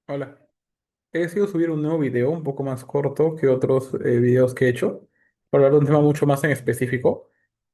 Hola. He decidido subir un nuevo video un poco más corto que otros videos que he hecho, para hablar de un tema mucho más en específico.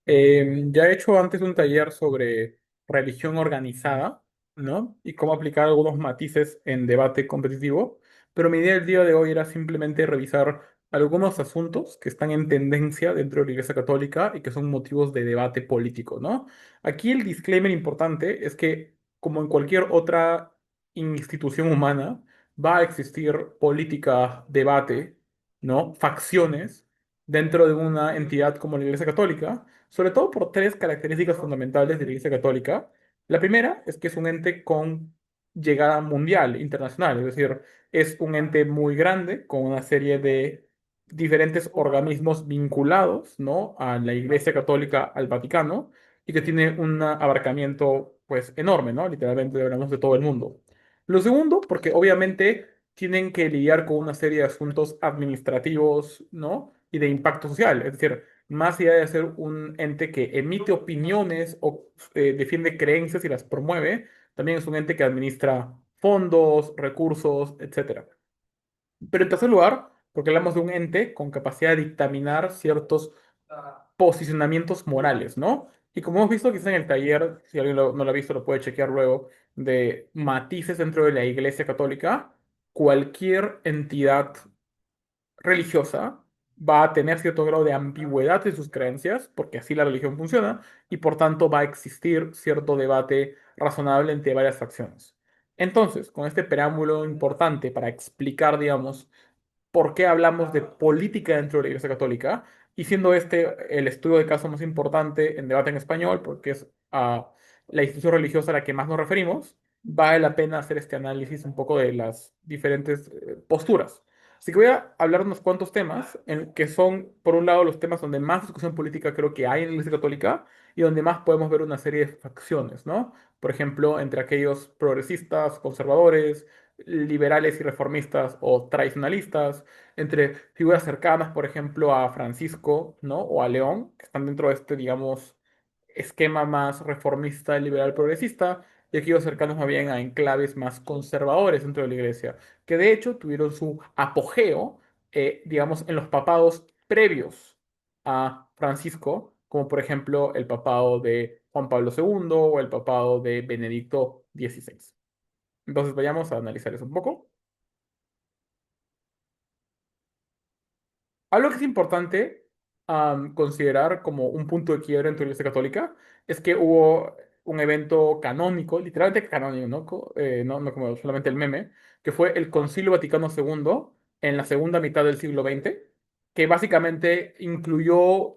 Ya he hecho antes un taller sobre religión organizada, ¿no? Y cómo aplicar algunos matices en debate competitivo, pero mi idea el día de hoy era simplemente revisar algunos asuntos que están en tendencia dentro de la Iglesia Católica y que son motivos de debate político, ¿no? Aquí el disclaimer importante es que, como en cualquier otra institución humana, va a existir política, debate, ¿no? Facciones dentro de una entidad como la Iglesia Católica, sobre todo por tres características fundamentales de la Iglesia Católica. La primera es que es un ente con llegada mundial, internacional, es decir, es un ente muy grande con una serie de diferentes organismos vinculados, ¿no? A la Iglesia Católica, al Vaticano, y que tiene un abarcamiento, pues, enorme, ¿no? Literalmente hablamos de todo el mundo. Lo segundo, porque obviamente tienen que lidiar con una serie de asuntos administrativos, ¿no? Y de impacto social. Es decir, más allá de ser un ente que emite opiniones o defiende creencias y las promueve, también es un ente que administra fondos, recursos, etcétera. Pero en tercer lugar, porque hablamos de un ente con capacidad de dictaminar ciertos posicionamientos morales, ¿no? Y como hemos visto quizás en el taller, si alguien no lo ha visto, lo puede chequear luego, de matices dentro de la Iglesia Católica, cualquier entidad religiosa va a tener cierto grado de ambigüedad en sus creencias, porque así la religión funciona, y por tanto va a existir cierto debate razonable entre varias facciones. Entonces, con este preámbulo importante para explicar, digamos, por qué hablamos de política dentro de la Iglesia Católica, y siendo este el estudio de caso más importante en debate en español, porque es la institución religiosa a la que más nos referimos, vale la pena hacer este análisis un poco de las diferentes posturas. Así que voy a hablar de unos cuantos temas que son, por un lado, los temas donde más discusión política creo que hay en la Iglesia Católica y donde más podemos ver una serie de facciones, ¿no? Por ejemplo, entre aquellos progresistas, conservadores, liberales y reformistas o tradicionalistas, entre figuras cercanas, por ejemplo, a Francisco, ¿no? O a León, que están dentro de este, digamos, esquema más reformista, liberal, progresista, y aquellos cercanos más bien a enclaves más conservadores dentro de la iglesia, que de hecho tuvieron su apogeo, digamos, en los papados previos a Francisco, como por ejemplo el papado de Juan Pablo II o el papado de Benedicto XVI. Entonces vayamos a analizar eso un poco. Algo que es importante considerar como un punto de quiebre en tu Iglesia Católica es que hubo un evento canónico, literalmente canónico, ¿no? No como solamente el meme, que fue el Concilio Vaticano II en la segunda mitad del siglo XX, que básicamente incluyó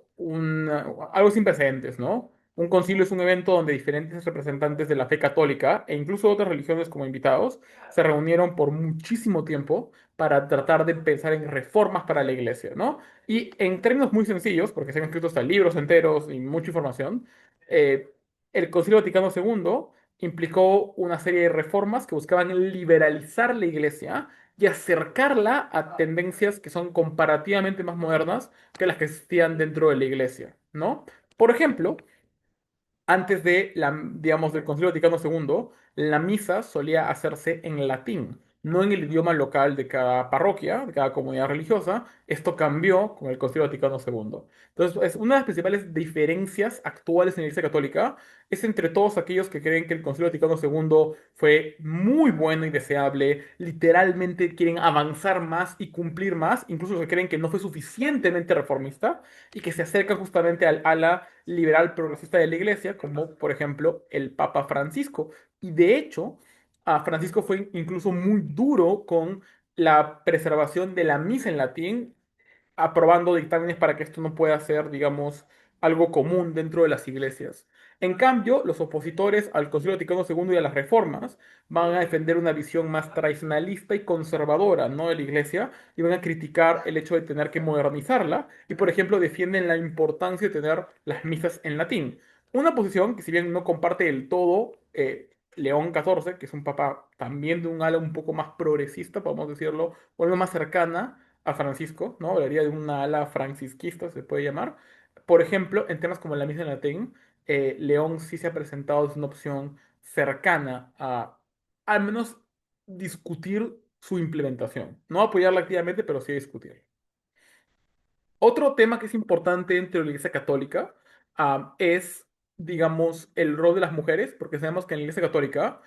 algo sin precedentes, ¿no? Un concilio es un evento donde diferentes representantes de la fe católica e incluso otras religiones como invitados se reunieron por muchísimo tiempo para tratar de pensar en reformas para la iglesia, ¿no? Y en términos muy sencillos, porque se han escrito hasta libros enteros y mucha información, eh, el Concilio Vaticano II implicó una serie de reformas que buscaban liberalizar la iglesia y acercarla a tendencias que son comparativamente más modernas que las que existían dentro de la iglesia, ¿no? Por ejemplo, antes de digamos, del Concilio Vaticano II, la misa solía hacerse en latín, no en el idioma local de cada parroquia, de cada comunidad religiosa. Esto cambió con el Concilio Vaticano II. Entonces, es una de las principales diferencias actuales en la Iglesia Católica es entre todos aquellos que creen que el Concilio Vaticano II fue muy bueno y deseable, literalmente quieren avanzar más y cumplir más, incluso los que creen que no fue suficientemente reformista y que se acercan justamente al ala liberal progresista de la iglesia, como por ejemplo el Papa Francisco. Y de hecho, Francisco fue incluso muy duro con la preservación de la misa en latín, aprobando dictámenes para que esto no pueda ser, digamos, algo común dentro de las iglesias. En cambio, los opositores al Concilio Vaticano II y a las reformas van a defender una visión más tradicionalista y conservadora, ¿no? De la iglesia y van a criticar el hecho de tener que modernizarla y, por ejemplo, defienden la importancia de tener las misas en latín. Una posición que, si bien no comparte del todo León XIV, que es un papa también de un ala un poco más progresista, podemos decirlo, o algo más cercana a Francisco, ¿no? Hablaría de una ala francisquista, se puede llamar. Por ejemplo, en temas como la misa en latín, León sí se ha presentado as una opción cercana a al menos discutir su implementación. No apoyarla activamente, pero sí discutirla. Otro tema que es importante entre la Iglesia Católica es, digamos, el rol de las mujeres, porque sabemos que en la Iglesia Católica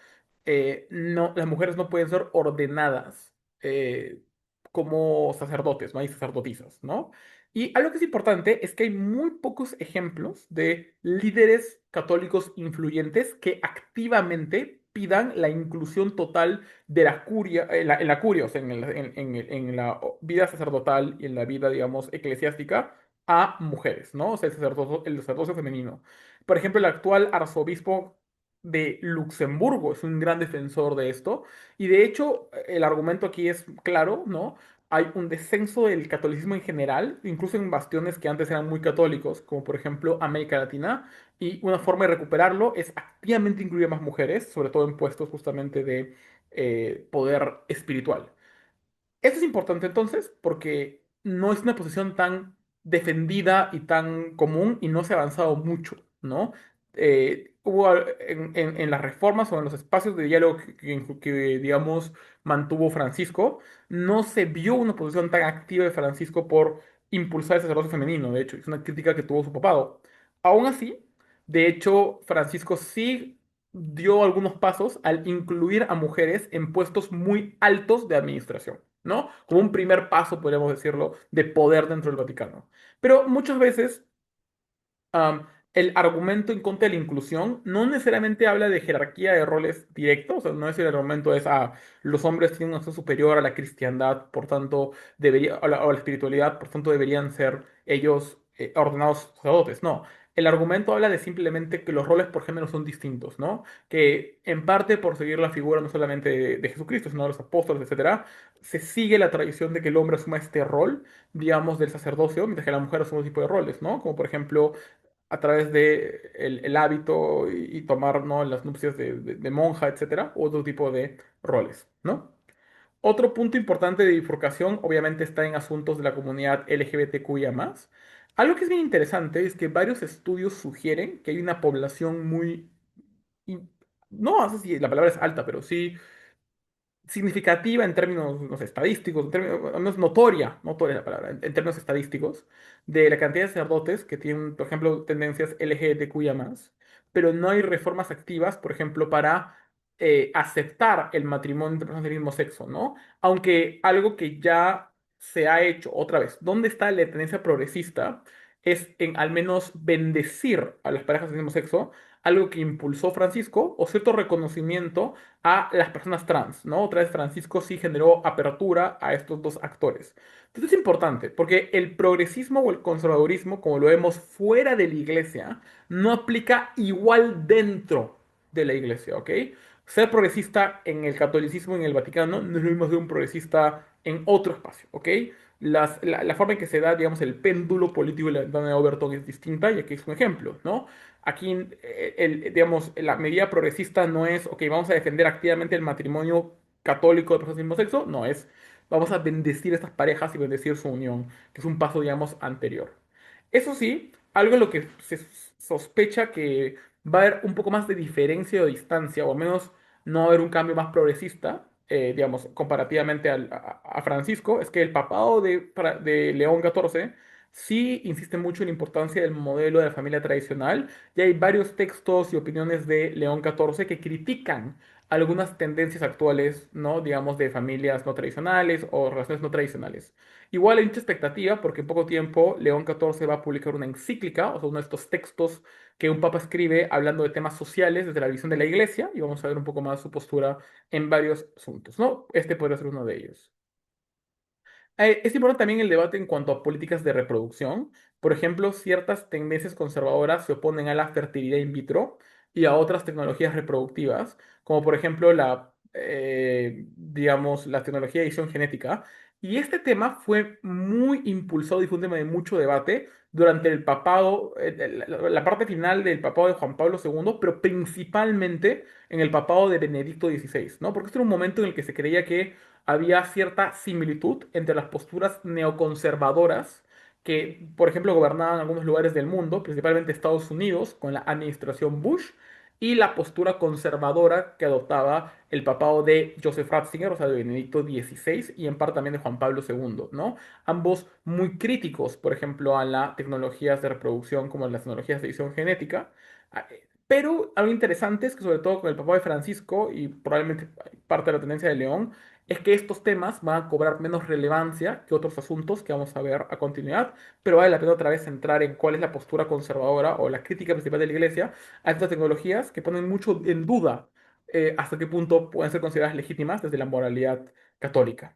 no, las mujeres no pueden ser ordenadas como sacerdotes, ¿no? Hay sacerdotisas, ¿no? Y algo que es importante es que hay muy pocos ejemplos de líderes católicos influyentes que activamente pidan la inclusión total de la curia, en la curia, o sea, en la vida sacerdotal y en la vida, digamos, eclesiástica, a mujeres, ¿no? O sea, el sacerdocio femenino. Por ejemplo, el actual arzobispo de Luxemburgo es un gran defensor de esto, y de hecho, el argumento aquí es claro, ¿no? Hay un descenso del catolicismo en general, incluso en bastiones que antes eran muy católicos, como por ejemplo América Latina, y una forma de recuperarlo es activamente incluir a más mujeres, sobre todo en puestos justamente de poder espiritual. Esto es importante entonces porque no es una posición tan defendida y tan común y no se ha avanzado mucho, ¿no? En las reformas o en los espacios de diálogo digamos, mantuvo Francisco, no se vio una posición tan activa de Francisco por impulsar el sacerdocio femenino, de hecho, es una crítica que tuvo su papado. Aún así, de hecho, Francisco sí dio algunos pasos al incluir a mujeres en puestos muy altos de administración, ¿no? Como un primer paso, podríamos decirlo, de poder dentro del Vaticano. Pero muchas veces el argumento en contra de la inclusión no necesariamente habla de jerarquía de roles directos, o sea, no es el argumento es, los hombres tienen un acceso superior a la cristiandad, por tanto, o la espiritualidad, por tanto, deberían ser ellos ordenados sacerdotes. No, el argumento habla de simplemente que los roles por género son distintos, ¿no? Que en parte por seguir la figura no solamente de Jesucristo, sino de los apóstoles, etcétera, se sigue la tradición de que el hombre asuma este rol, digamos, del sacerdocio, mientras que la mujer asume otro tipo de roles, ¿no? Como por ejemplo a través de el hábito y tomar, ¿no? Las nupcias de monja, etcétera, u otro tipo de roles, ¿no? Otro punto importante de bifurcación, obviamente, está en asuntos de la comunidad LGBTQIA+. Algo que es bien interesante es que varios estudios sugieren que hay una población muy, in- no sé si la palabra es alta, pero sí significativa en términos, no sé, estadísticos, no es notoria la palabra, en términos estadísticos, de la cantidad de sacerdotes que tienen, por ejemplo, tendencias LGBTQIA+, pero no hay reformas activas, por ejemplo, para aceptar el matrimonio entre personas del mismo sexo, ¿no? Aunque algo que ya se ha hecho otra vez, ¿dónde está la tendencia progresista? Es en al menos bendecir a las parejas del mismo sexo, algo que impulsó Francisco, o cierto reconocimiento a las personas trans, ¿no? Otra vez Francisco sí generó apertura a estos dos actores. Entonces es importante, porque el progresismo o el conservadurismo, como lo vemos fuera de la iglesia, no aplica igual dentro de la iglesia, ¿ok? Ser progresista en el catolicismo y en el Vaticano no es lo mismo que un progresista en otro espacio, ¿ok? La forma en que se da, digamos, el péndulo político de la ventana de Overton es distinta y aquí es un ejemplo, ¿no? Aquí, digamos, la medida progresista no es, ok, vamos a defender activamente el matrimonio católico de personas del mismo sexo, no es, vamos a bendecir estas parejas y bendecir su unión, que es un paso, digamos, anterior. Eso sí, algo en lo que se sospecha que va a haber un poco más de diferencia o distancia, o al menos no va a haber un cambio más progresista, digamos, comparativamente a Francisco, es que el papado de León XIV sí insiste mucho en la importancia del modelo de la familia tradicional, y hay varios textos y opiniones de León XIV que critican algunas tendencias actuales, ¿no? Digamos, de familias no tradicionales o relaciones no tradicionales. Igual hay mucha expectativa porque en poco tiempo León XIV va a publicar una encíclica, o sea, uno de estos textos que un papa escribe hablando de temas sociales desde la visión de la iglesia, y vamos a ver un poco más su postura en varios asuntos, ¿no? Este podría ser uno de ellos. Es importante también el debate en cuanto a políticas de reproducción. Por ejemplo, ciertas tendencias conservadoras se oponen a la fertilidad in vitro y a otras tecnologías reproductivas, como por ejemplo digamos, la tecnología de edición genética. Y este tema fue muy impulsado y fue un tema de mucho debate durante el papado, la parte final del papado de Juan Pablo II, pero principalmente en el papado de Benedicto XVI, ¿no? Porque este era un momento en el que se creía que había cierta similitud entre las posturas neoconservadoras que, por ejemplo, gobernaban algunos lugares del mundo, principalmente Estados Unidos, con la administración Bush, y la postura conservadora que adoptaba el papado de Joseph Ratzinger, o sea, de Benedicto XVI, y en parte también de Juan Pablo II, ¿no? Ambos muy críticos, por ejemplo, a las tecnologías de reproducción como las tecnologías de edición genética. Pero algo interesante es que sobre todo con el papado de Francisco y probablemente parte de la tendencia de León, es que estos temas van a cobrar menos relevancia que otros asuntos que vamos a ver a continuidad, pero vale la pena otra vez centrar en cuál es la postura conservadora o la crítica principal de la Iglesia a estas tecnologías que ponen mucho en duda hasta qué punto pueden ser consideradas legítimas desde la moralidad católica.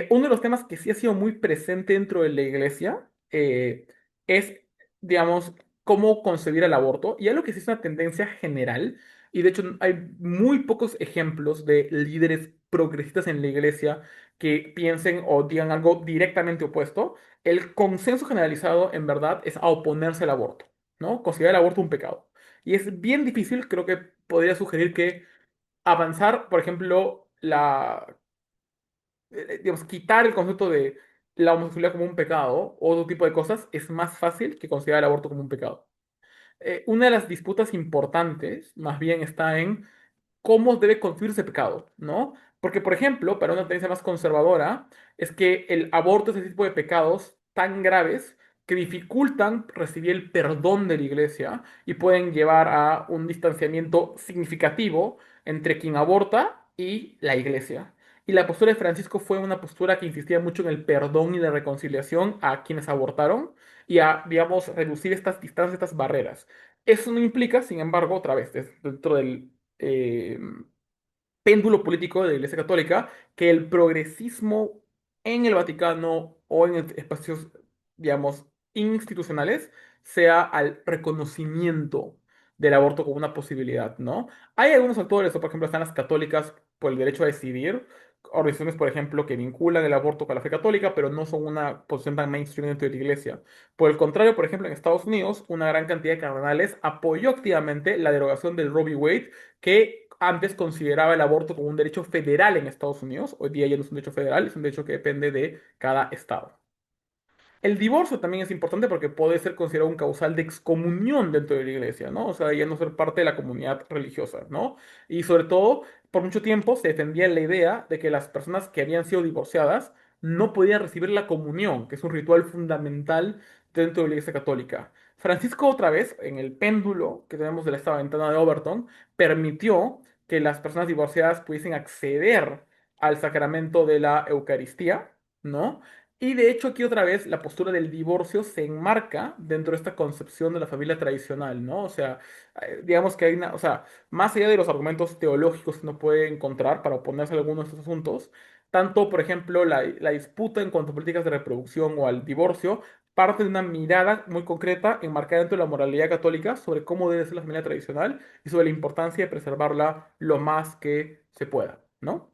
Uno de los temas que sí ha sido muy presente dentro de la iglesia es, digamos, cómo concebir el aborto. Y algo que sí es una tendencia general, y de hecho hay muy pocos ejemplos de líderes progresistas en la iglesia que piensen o digan algo directamente opuesto. El consenso generalizado, en verdad, es a oponerse al aborto, ¿no? Considerar el aborto un pecado. Y es bien difícil, creo que podría sugerir que avanzar, por ejemplo, digamos, quitar el concepto de la homosexualidad como un pecado o otro tipo de cosas es más fácil que considerar el aborto como un pecado. Una de las disputas importantes, más bien, está en cómo debe construirse pecado, ¿no? Porque, por ejemplo, para una tendencia más conservadora, es que el aborto es ese tipo de pecados tan graves que dificultan recibir el perdón de la iglesia y pueden llevar a un distanciamiento significativo entre quien aborta y la iglesia. Y la postura de Francisco fue una postura que insistía mucho en el perdón y la reconciliación a quienes abortaron y a, digamos, reducir estas distancias, estas barreras. Eso no implica, sin embargo, otra vez, dentro del eh, péndulo político de la Iglesia Católica, que el progresismo en el Vaticano o en espacios, digamos, institucionales sea al reconocimiento del aborto como una posibilidad, ¿no? Hay algunos actores, por ejemplo, están las católicas por el derecho a decidir, organizaciones, por ejemplo, que vinculan el aborto con la fe católica, pero no son una posición tan mainstream dentro de la iglesia. Por el contrario, por ejemplo, en Estados Unidos, una gran cantidad de cardenales apoyó activamente la derogación del Roe v. Wade, que antes consideraba el aborto como un derecho federal en Estados Unidos. Hoy día ya no es un derecho federal, es un derecho que depende de cada estado. El divorcio también es importante porque puede ser considerado un causal de excomunión dentro de la iglesia, ¿no? O sea, ya no ser parte de la comunidad religiosa, ¿no? Y sobre todo, por mucho tiempo se defendía la idea de que las personas que habían sido divorciadas no podían recibir la comunión, que es un ritual fundamental dentro de la iglesia católica. Francisco, otra vez, en el péndulo que tenemos de esta ventana de Overton, permitió que las personas divorciadas pudiesen acceder al sacramento de la Eucaristía, ¿no? Y de hecho aquí otra vez la postura del divorcio se enmarca dentro de esta concepción de la familia tradicional, ¿no? O sea, digamos que hay una, o sea, más allá de los argumentos teológicos que uno puede encontrar para oponerse a algunos de estos asuntos, tanto, por ejemplo, la disputa en cuanto a políticas de reproducción o al divorcio parte de una mirada muy concreta enmarcada dentro de la moralidad católica sobre cómo debe ser la familia tradicional y sobre la importancia de preservarla lo más que se pueda, ¿no?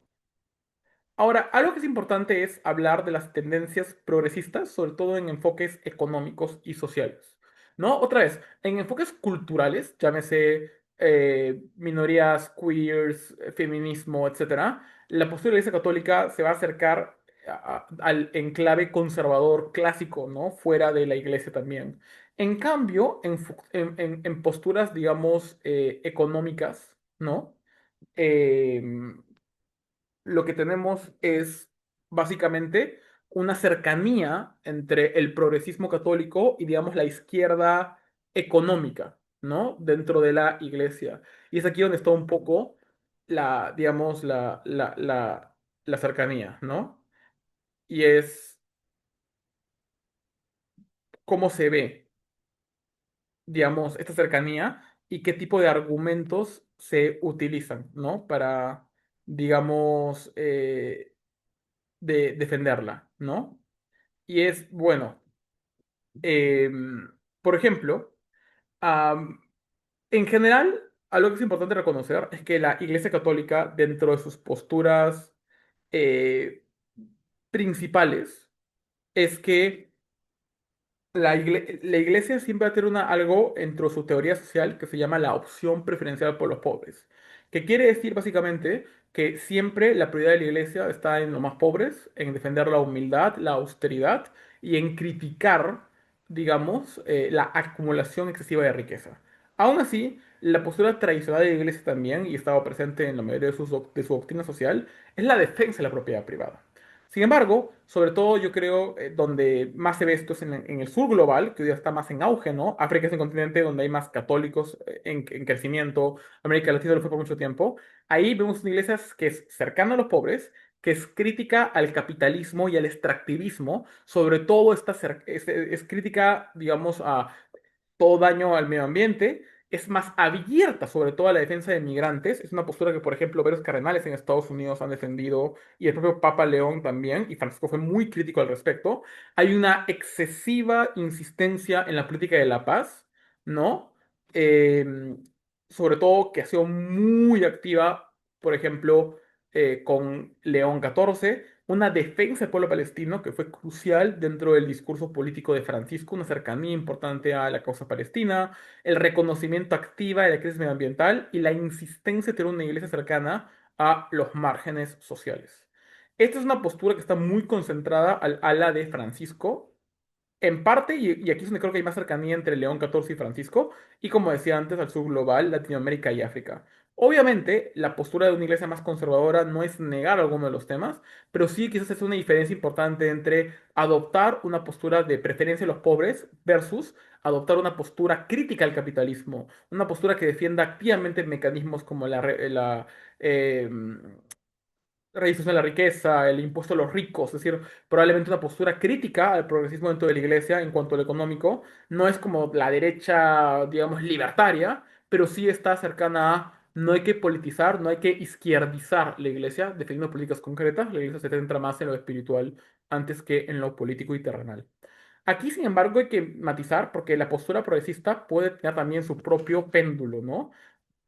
Ahora, algo que es importante es hablar de las tendencias progresistas, sobre todo en enfoques económicos y sociales. ¿No? Otra vez, en enfoques culturales, llámese minorías, queers, feminismo, etcétera, la postura de la Iglesia Católica se va a acercar al enclave conservador clásico, ¿no? Fuera de la Iglesia también. En cambio, en posturas, digamos, económicas, ¿no? Em, lo que tenemos es básicamente una cercanía entre el progresismo católico y, digamos, la izquierda económica, ¿no? Dentro de la iglesia. Y es aquí donde está un poco digamos, la cercanía, ¿no? Y es cómo se ve, digamos, esta cercanía y qué tipo de argumentos se utilizan, ¿no? Para, digamos, defenderla, ¿no? Y es, bueno, por ejemplo, am, en general, algo que es importante reconocer es que la Iglesia Católica, dentro de sus posturas eh, principales, es que la iglesia siempre va a tener algo entre su teoría social que se llama la opción preferencial por los pobres, que quiere decir básicamente que siempre la prioridad de la iglesia está en los más pobres, en defender la humildad, la austeridad y en criticar, digamos, la acumulación excesiva de riqueza. Aún así, la postura tradicional de la Iglesia también, y estaba presente en la mayoría de, de su doctrina social, es la defensa de la propiedad privada. Sin embargo, sobre todo yo creo donde más se ve esto es en el sur global, que hoy día está más en auge, ¿no? África es el continente donde hay más católicos en crecimiento, América Latina lo fue por mucho tiempo. Ahí vemos una iglesia que es cercana a los pobres, que es crítica al capitalismo y al extractivismo, sobre todo es crítica, digamos, a todo daño al medio ambiente, es más abierta sobre todo a la defensa de migrantes. Es una postura que, por ejemplo, varios cardenales en Estados Unidos han defendido y el propio Papa León también, y Francisco fue muy crítico al respecto. Hay una excesiva insistencia en la política de la paz, ¿no? Eh, Sobre todo que ha sido muy activa, por ejemplo, con León XIV, una defensa del pueblo palestino que fue crucial dentro del discurso político de Francisco, una cercanía importante a la causa palestina, el reconocimiento activa de la crisis medioambiental y la insistencia de tener una iglesia cercana a los márgenes sociales. Esta es una postura que está muy concentrada al ala de Francisco en parte, y aquí es donde creo que hay más cercanía entre León XIV y Francisco, y como decía antes, al sur global, Latinoamérica y África. Obviamente, la postura de una iglesia más conservadora no es negar alguno de los temas, pero sí quizás es una diferencia importante entre adoptar una postura de preferencia de los pobres versus adoptar una postura crítica al capitalismo, una postura que defienda activamente mecanismos como eh, redistribución de la riqueza, el impuesto a los ricos, es decir, probablemente una postura crítica al progresismo dentro de la iglesia en cuanto a lo económico, no es como la derecha, digamos, libertaria, pero sí está cercana a no hay que politizar, no hay que izquierdizar la iglesia, defendiendo políticas concretas, la iglesia se centra más en lo espiritual antes que en lo político y terrenal. Aquí, sin embargo, hay que matizar porque la postura progresista puede tener también su propio péndulo, ¿no?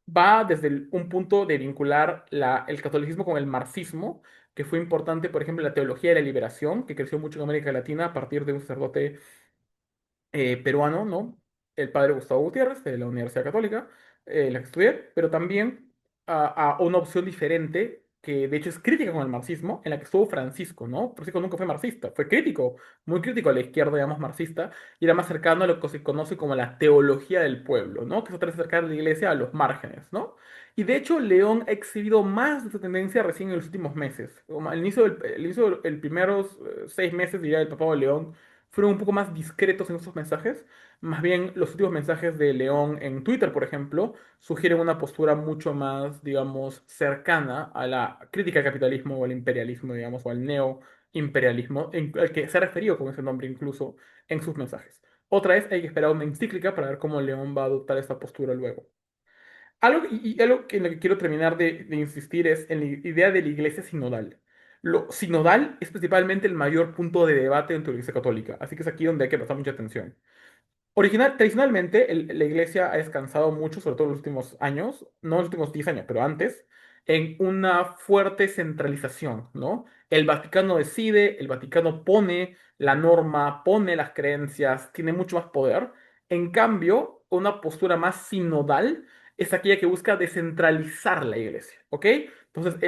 Va desde un punto de vincular el catolicismo con el marxismo, que fue importante, por ejemplo, en la teología de la liberación, que creció mucho en América Latina a partir de un sacerdote peruano, ¿no? El padre Gustavo Gutiérrez, de la Universidad Católica, la que estudié, pero también a una opción diferente, que de hecho es crítica con el marxismo, en la que estuvo Francisco, ¿no? Francisco nunca fue marxista, fue crítico, muy crítico a la izquierda, digamos, marxista, y era más cercano a lo que se conoce como la teología del pueblo, ¿no? Que se trata de acercar a la iglesia a los márgenes, ¿no? Y de hecho, León ha exhibido más de esta tendencia recién en los últimos meses. Como al inicio de los primeros 6 meses, diría, del papado de León, fueron un poco más discretos en esos mensajes. Más bien, los últimos mensajes de León en Twitter, por ejemplo, sugieren una postura mucho más, digamos, cercana a la crítica al capitalismo o al imperialismo, digamos, o al neoimperialismo, al que se ha referido con ese nombre incluso en sus mensajes. Otra vez hay que esperar una encíclica para ver cómo León va a adoptar esta postura luego. Algo en lo que quiero terminar de insistir es en la idea de la iglesia sinodal. Lo sinodal es principalmente el mayor punto de debate dentro de la iglesia católica, así que es aquí donde hay que prestar mucha atención. Tradicionalmente, la iglesia ha descansado mucho, sobre todo en los últimos años, no en los últimos 10 años, pero antes, en una fuerte centralización, ¿no? El Vaticano decide, el Vaticano pone la norma, pone las creencias, tiene mucho más poder. En cambio, una postura más sinodal es aquella que busca descentralizar la iglesia, ¿ok? Entonces,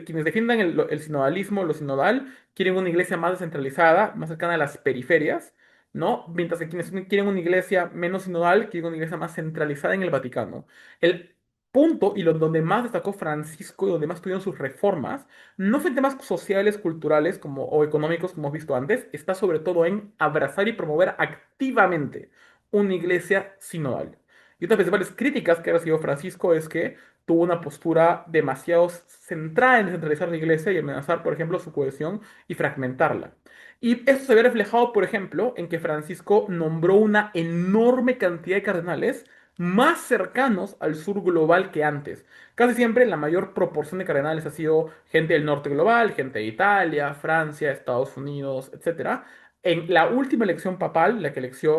quienes defiendan el sinodalismo, lo sinodal, quieren una iglesia más descentralizada, más cercana a las periferias, ¿no? Mientras que quienes quieren una iglesia menos sinodal, quieren una iglesia más centralizada en el Vaticano. El punto y donde más destacó Francisco y donde más tuvieron sus reformas, no fue en temas sociales, culturales o económicos como hemos visto antes, está sobre todo en abrazar y promover activamente una iglesia sinodal. Y una de las principales críticas que ha recibido Francisco es que tuvo una postura demasiado centrada en descentralizar la iglesia y amenazar, por ejemplo, su cohesión y fragmentarla. Y esto se ve reflejado, por ejemplo, en que Francisco nombró una enorme cantidad de cardenales más cercanos al sur global que antes. Casi siempre la mayor proporción de cardenales ha sido gente del norte global, gente de Italia, Francia, Estados Unidos, etcétera. En la última elección papal,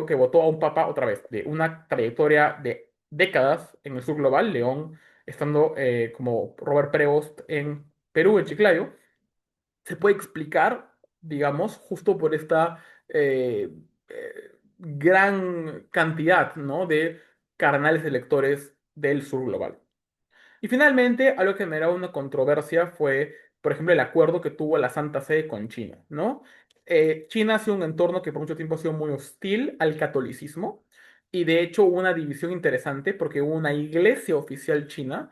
que votó a un papa otra vez, de una trayectoria de décadas en el sur global, León estando como Robert Prevost en Perú, en Chiclayo, se puede explicar, digamos, justo por esta gran cantidad, ¿no? de carnales electores del sur global. Y finalmente, algo que generó una controversia fue, por ejemplo, el acuerdo que tuvo la Santa Sede con China, ¿no? China ha sido un entorno que por mucho tiempo ha sido muy hostil al catolicismo. Y de hecho hubo una división interesante porque hubo una iglesia oficial china,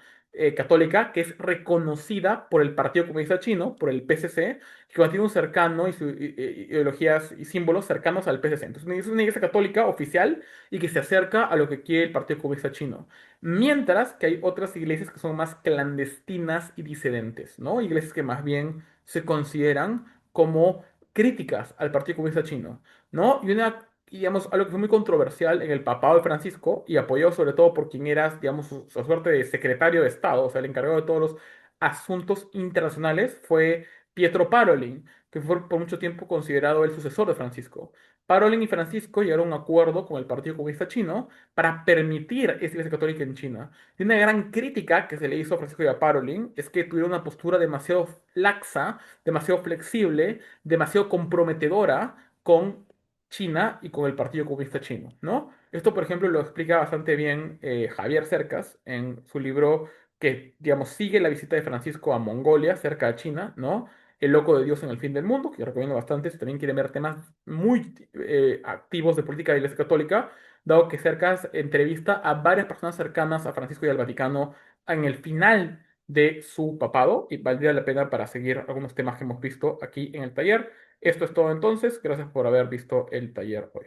católica, que es reconocida por el Partido Comunista Chino, por el PCC, que mantiene un cercano y sus ideologías y símbolos cercanos al PCC. Entonces es una iglesia católica oficial y que se acerca a lo que quiere el Partido Comunista Chino. Mientras que hay otras iglesias que son más clandestinas y disidentes, ¿no? Iglesias que más bien se consideran como críticas al Partido Comunista Chino. ¿No? Y digamos, algo que fue muy controversial en el papado de Francisco y apoyado sobre todo por quien era, digamos, su suerte de secretario de Estado, o sea, el encargado de todos los asuntos internacionales, fue Pietro Parolin, que fue por mucho tiempo considerado el sucesor de Francisco. Parolin y Francisco llegaron a un acuerdo con el Partido Comunista Chino para permitir esta iglesia católica en China. Y una gran crítica que se le hizo a Francisco y a Parolin es que tuvieron una postura demasiado laxa, demasiado flexible, demasiado comprometedora con China y con el Partido Comunista Chino, ¿no? Esto, por ejemplo, lo explica bastante bien Javier Cercas en su libro que, digamos, sigue la visita de Francisco a Mongolia, cerca de China, ¿no? El loco de Dios en el fin del mundo, que yo recomiendo bastante si también quieren ver temas muy activos de política de la Iglesia Católica, dado que Cercas entrevista a varias personas cercanas a Francisco y al Vaticano en el final de su papado, y valdría la pena para seguir algunos temas que hemos visto aquí en el taller. Esto es todo entonces. Gracias por haber visto el taller hoy.